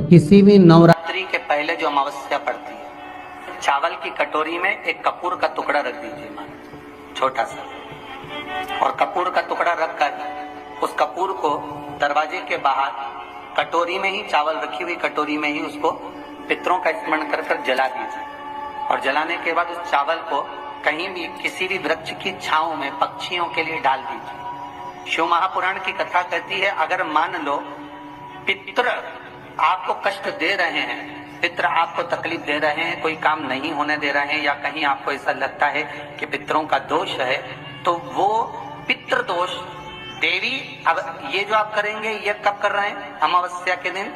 किसी भी नवरात्रि के पहले जो अमावस्या पड़ती है, चावल की कटोरी में एक कपूर का टुकड़ा रख दीजिए, मान छोटा सा, और कपूर का टुकड़ा रखकर उस कपूर को दरवाजे के बाहर कटोरी में ही, चावल रखी हुई कटोरी में ही उसको पितरों का स्मरण कर कर जला दीजिए। और जलाने के बाद उस चावल को कहीं भी किसी भी वृक्ष की छांव में पक्षियों के लिए डाल दीजिए। शिव महापुराण की कथा कहती है, अगर मान लो पितृ आपको कष्ट दे रहे हैं, पितृ आपको तकलीफ दे रहे हैं, कोई काम नहीं होने दे रहे हैं, या कहीं आपको ऐसा लगता है कि पितरों का दोष है, तो वो पितृ दोष देवी, अब ये जो आप करेंगे ये कब कर रहे हैं? अमावस्या के दिन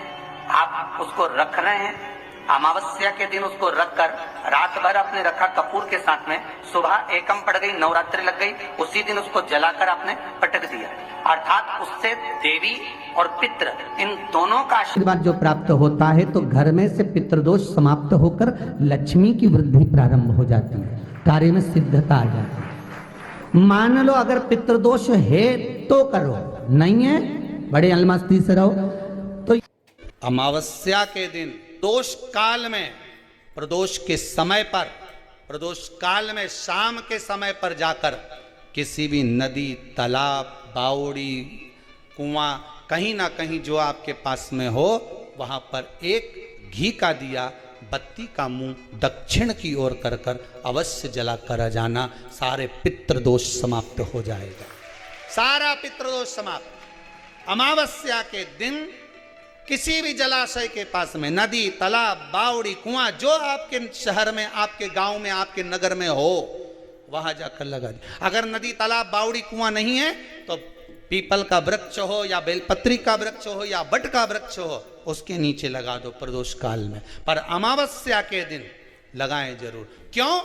आप उसको रख रहे हैं। अमावस्या के दिन उसको रखकर रात भर आपने रखा कपूर के साथ में, सुबह एकम पड़ गई, नवरात्रि लग गई, उसी दिन उसको जलाकर आपने पटक दिया। अर्थात उससे देवी और पितृ इन दोनों का आशीर्वाद जो प्राप्त होता है, तो घर में से पितृदोष समाप्त होकर लक्ष्मी की वृद्धि प्रारंभ हो जाती है, कार्य में सिद्धता आ जाती है। मान लो अगर पितृदोष है तो करो, नहीं है बड़े अलमस्ती से रहो। तो अमावस्या के दिन प्रदोष काल में, प्रदोष के समय पर, प्रदोष काल में शाम के समय पर जाकर किसी भी नदी, तालाब, बावड़ी, कुआं, कहीं ना कहीं जो आपके पास में हो, वहां पर एक घी का दिया, बत्ती का मुंह दक्षिण की ओर कर कर अवश्य जला कर जाना। सारे पितृदोष समाप्त हो जाएगा, सारा पितृदोष समाप्त। अमावस्या के दिन किसी भी जलाशय के पास में, नदी, तालाब, बावड़ी, कुआं, जो आपके शहर में, आपके गांव में, आपके नगर में हो, वहां जाकर लगा दे। अगर नदी, तालाब, बावड़ी, कुआं नहीं है तो पीपल का वृक्ष हो या बेलपत्री का वृक्ष हो या बट का वृक्ष हो, उसके नीचे लगा दो प्रदोष काल में। पर अमावस्या के दिन लगाएं जरूर। क्यों?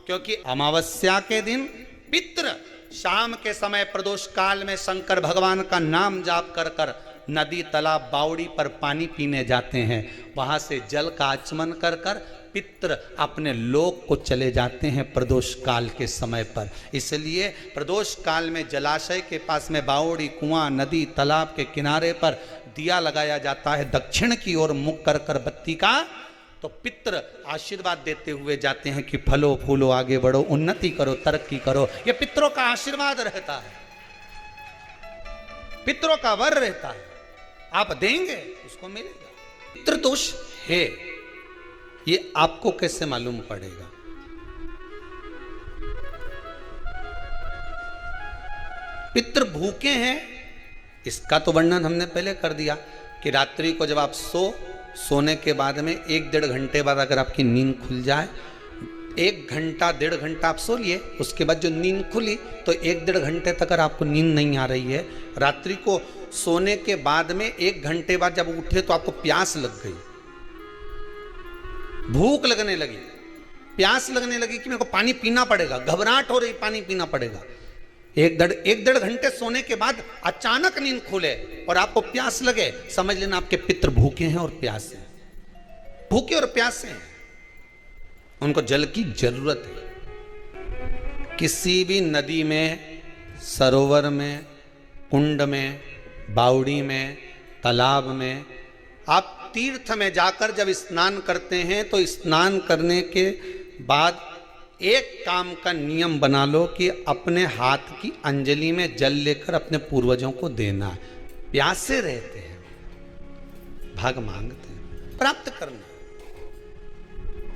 क्योंकि अमावस्या के दिन पितृ शाम के समय प्रदोष काल में शंकर भगवान का नाम जाप कर कर नदी, तालाब, बावड़ी पर पानी पीने जाते हैं। वहां से जल का आचमन कर कर पितृ अपने लोक को चले जाते हैं प्रदोष काल के समय पर। इसलिए प्रदोष काल में जलाशय के पास में, बावड़ी, कुआं, नदी, तालाब के किनारे पर दिया लगाया जाता है दक्षिण की ओर मुख कर कर बत्ती का, तो पितृ आशीर्वाद देते हुए जाते हैं कि फलो फूलो, आगे बढ़ो, उन्नति करो, तरक्की करो। ये पितरों का आशीर्वाद रहता है, पितरों का वर रहता है। आप देंगे उसको मिलेगा। पितृदोष है, ये आपको कैसे मालूम पड़ेगा? पितृ भूखे हैं, इसका तो वर्णन हमने पहले कर दिया कि रात्रि को जब आप सोने के बाद में 1-1.5 घंटे बाद अगर आपकी नींद खुल जाए, 1 घंटा 1.5 घंटा आप सो लिए, उसके बाद जो नींद खुली तो 1-1.5 घंटे तक अगर आपको नींद नहीं आ रही है, रात्रि को सोने के बाद में 1 घंटे बाद जब उठे तो आपको प्यास लग गई, भूख लगने लगी, प्यास लगने लगी कि मेरे को पानी पीना पड़ेगा, घबराहट हो रही, पानी पीना पड़ेगा। 1-1.5 घंटे सोने के बाद अचानक नींद खुले और आपको प्यास लगे, समझ लेना आपके पितृ भूखे हैं और प्यासे हैं, भूखे और प्यासे हैं, उनको जल की जरूरत है। किसी भी नदी में, सरोवर में, कुंड में, बावड़ी में, तालाब में, आप तीर्थ में जाकर जब स्नान करते हैं तो स्नान करने के बाद एक काम का नियम बना लो कि अपने हाथ की अंजलि में जल लेकर अपने पूर्वजों को देना है। प्यासे रहते हैं, भाग मांगते हैं, प्राप्त करना।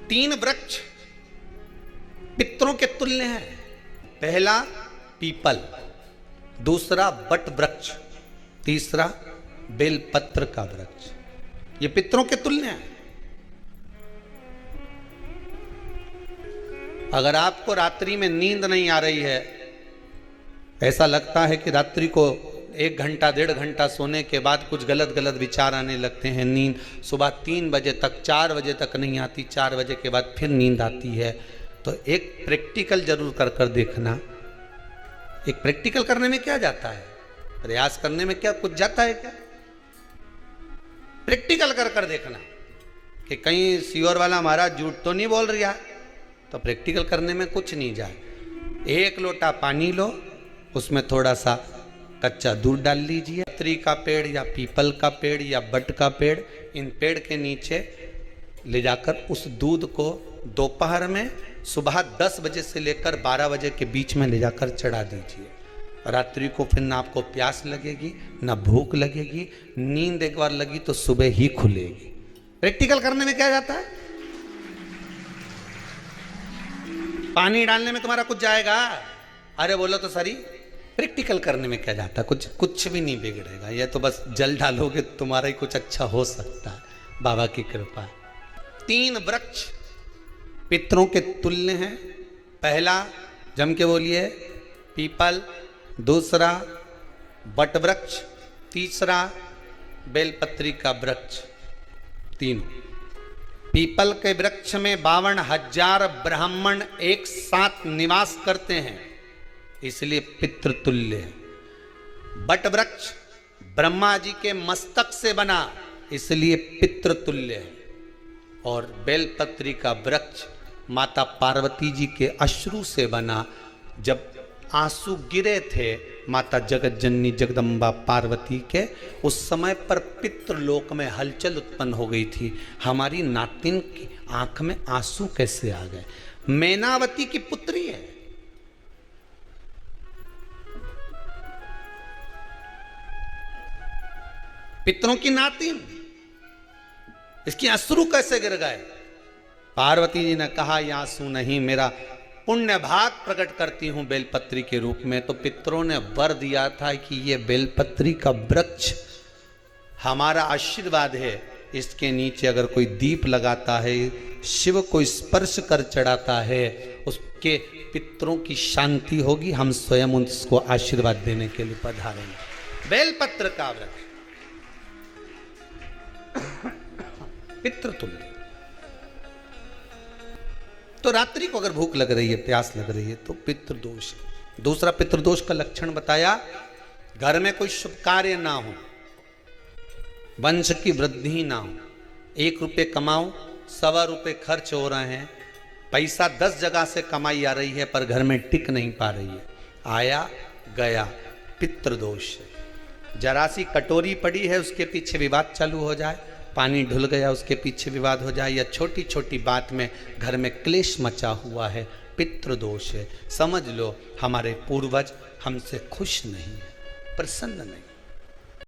3 वृक्ष पितरों के तुल्य हैं। पहला पीपल, दूसरा बट वृक्ष, तीसरा बेलपत्र का वृक्ष, ये पितरों के तुल्य हैं। अगर आपको रात्रि में नींद नहीं आ रही है, ऐसा लगता है कि रात्रि को 1 घंटा 1.5 घंटा सोने के बाद कुछ गलत गलत विचार आने लगते हैं, नींद सुबह 3 बजे तक, 4 बजे तक नहीं आती, 4 बजे के बाद फिर नींद आती है, तो एक प्रैक्टिकल जरूर कर कर देखना। एक प्रैक्टिकल करने में क्या जाता है, प्रयास करने में क्या कुछ जाता है क्या? प्रैक्टिकल कर कर देखना कि कहीं सीवर वाला महाराज झूठ तो नहीं बोल रहा, तो प्रैक्टिकल करने में कुछ नहीं जाए। 1 लोटा पानी लो, उसमें थोड़ा सा कच्चा दूध डाल लीजिए। पत्री का पेड़ या पीपल का पेड़ या बट का पेड़, इन पेड़ के नीचे ले जाकर उस दूध को दोपहर में सुबह 10 बजे से लेकर 12 बजे के बीच में ले जाकर चढ़ा दीजिए। रात्रि को फिर ना आपको प्यास लगेगी ना भूख लगेगी, नींद एक बार लगी तो सुबह ही खुलेगी। प्रैक्टिकल करने में क्या जाता है? पानी डालने में तुम्हारा कुछ जाएगा? अरे बोलो तो सरी, प्रैक्टिकल करने में क्या जाता है? कुछ भी नहीं बिगड़ेगा। ये तो बस जल डालोगे तुम्हारा ही कुछ अच्छा हो सकता है, बाबा की कृपा। 3 वृक्ष पितरों के तुल्य हैं। पहला जम के बोलिए पीपल, दूसरा बट वृक्ष, तीसरा बेलपत्री का वृक्ष। 3 पीपल के वृक्ष में 52,000 ब्राह्मण एक साथ निवास करते हैं, इसलिए पितृतुल्य है। बट वृक्ष ब्रह्मा जी के मस्तक से बना, इसलिए पितृतुल्य है। और बेलपत्री का वृक्ष माता पार्वती जी के अश्रु से बना। जब आंसू गिरे थे माता जगत जननी जगदम्बा पार्वती के, उस समय पर पितृलोक में हलचल उत्पन्न हो गई थी। हमारी नातिन की आंख में आंसू कैसे आ गए? मैनावती की पुत्री है। पितरों की नातिन, इसकी अश्रु कैसे गिर गए? पार्वती जी ने कहा ये आंसू नहीं, मेरा पुण्य भाग प्रकट करती हूं बेलपत्री के रूप में। तो पितरों ने वर दिया था कि ये बेलपत्री का वृक्ष हमारा आशीर्वाद है, इसके नीचे अगर कोई दीप लगाता है, शिव को स्पर्श कर चढ़ाता है, उसके पितरों की शांति होगी। हम स्वयं उसको आशीर्वाद देने के लिए पधारेंगे। बेलपत्र का वृक्ष पितृतुल्य। तो रात्रि को अगर भूख लग रही है, प्यास लग रही है, तो पितृदोष है। दूसरा पितृदोष का लक्षण बताया, घर में कोई शुभ कार्य ना हो, वंश की वृद्धि ना हो। 1 रुपये कमाओ, 1.25 रुपये खर्च हो रहे हैं, पैसा 10 जगह से कमाई आ रही है पर घर में टिक नहीं पा रही है, आया गया, पितृदोष है। जरा सी कटोरी पड़ी है, उसके पीछे विवाद चालू हो जाए, पानी ढुल गया उसके पीछे विवाद हो जाए, या छोटी छोटी बात में घर में क्लेश मचा हुआ है, पितृदोष है। समझ लो हमारे पूर्वज हमसे खुश नहीं है, प्रसन्न नहीं।